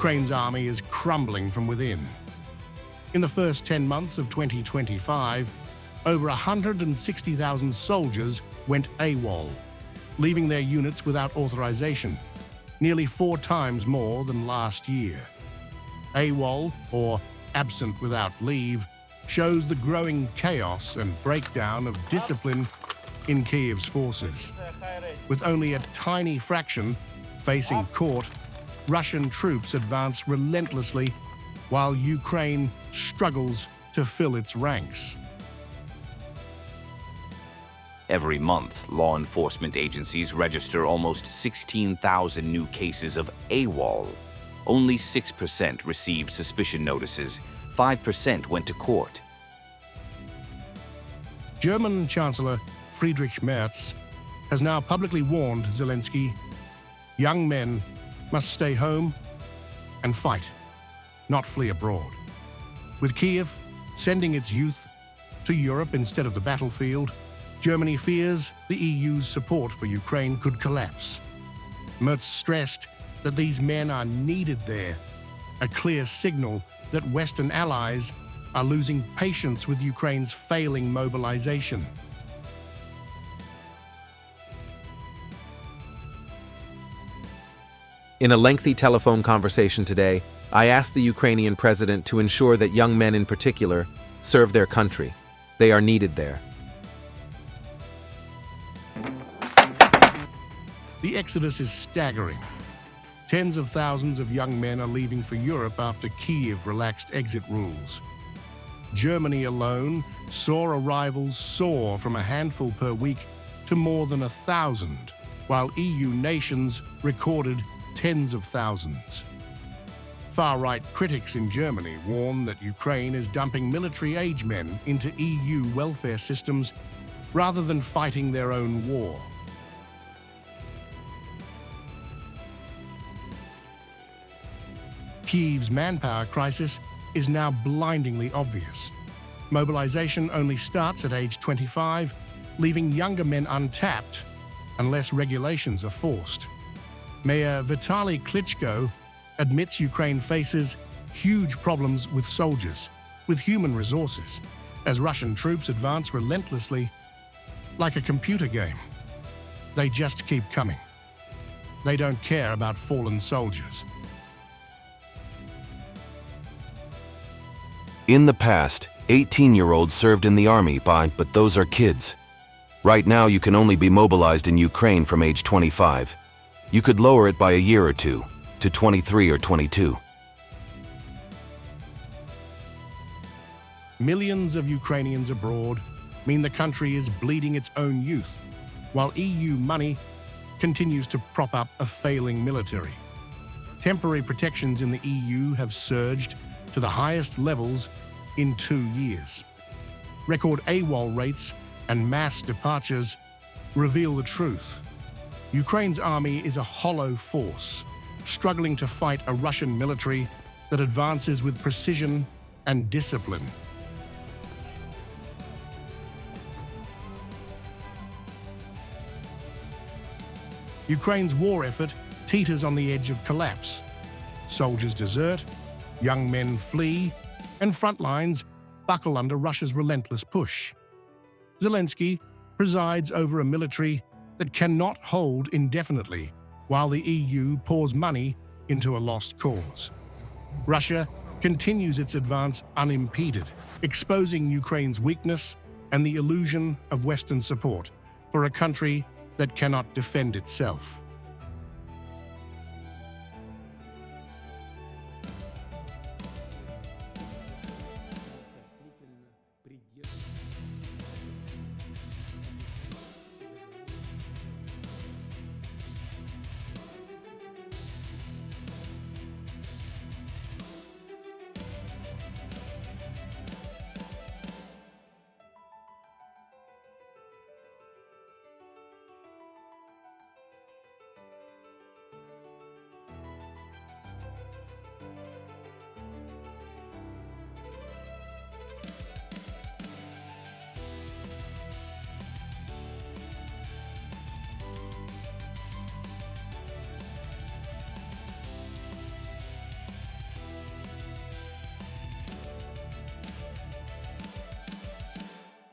Ukraine's army is crumbling from within. In the first 10 months of 2025, over 160,000 soldiers went AWOL, leaving their units without authorization, nearly 4 times more than last year. AWOL, or absent without leave, shows the growing chaos and breakdown of discipline in Kyiv's forces. With only a tiny fraction facing court, Russian troops advance relentlessly while Ukraine struggles to fill its ranks. Every month, law enforcement agencies register almost 16,000 new cases of AWOL. Only 6% received suspicion notices, 5% went to court. German Chancellor Friedrich Merz has now publicly warned Zelenskyy, young men must stay home and fight, not flee abroad. With Kyiv sending its youth to Europe instead of the battlefield, Germany fears the EU's support for Ukraine could collapse. Merz stressed that these men are needed there, a clear signal that Western allies are losing patience with Ukraine's failing mobilization. In a lengthy telephone conversation today, I asked the Ukrainian president to ensure that young men in particular serve their country. They are needed there. The exodus is staggering. Tens of thousands of young men are leaving for Europe after Kyiv relaxed exit rules. Germany alone saw arrivals soar from a handful per week to more than 1,000, while EU nations recorded tens of thousands. Far-right critics in Germany warn that Ukraine is dumping military-age men into EU welfare systems rather than fighting their own war. Kyiv's manpower crisis is now blindingly obvious. Mobilization only starts at age 25, leaving younger men untapped unless regulations are forced. Mayor Vitaly Klitschko admits Ukraine faces huge problems with soldiers, with human resources, as Russian troops advance relentlessly like a computer game. They just keep coming. They don't care about fallen soldiers. In the past, 18-year-olds served in the army, but those are kids. Right now, you can only be mobilized in Ukraine from age 25. You could lower it by a year or two, to 23 or 22. Millions of Ukrainians abroad mean the country is bleeding its own youth, while EU money continues to prop up a failing military. Temporary protections in the EU have surged to the highest levels in 2 years. Record AWOL rates and mass departures reveal the truth. Ukraine's army is a hollow force, struggling to fight a Russian military that advances with precision and discipline. Ukraine's war effort teeters on the edge of collapse. Soldiers desert, young men flee, and front lines buckle under Russia's relentless push. Zelenskyy presides over a military that cannot hold indefinitely, while the EU pours money into a lost cause. Russia continues its advance unimpeded, exposing Ukraine's weakness and the illusion of Western support for a country that cannot defend itself.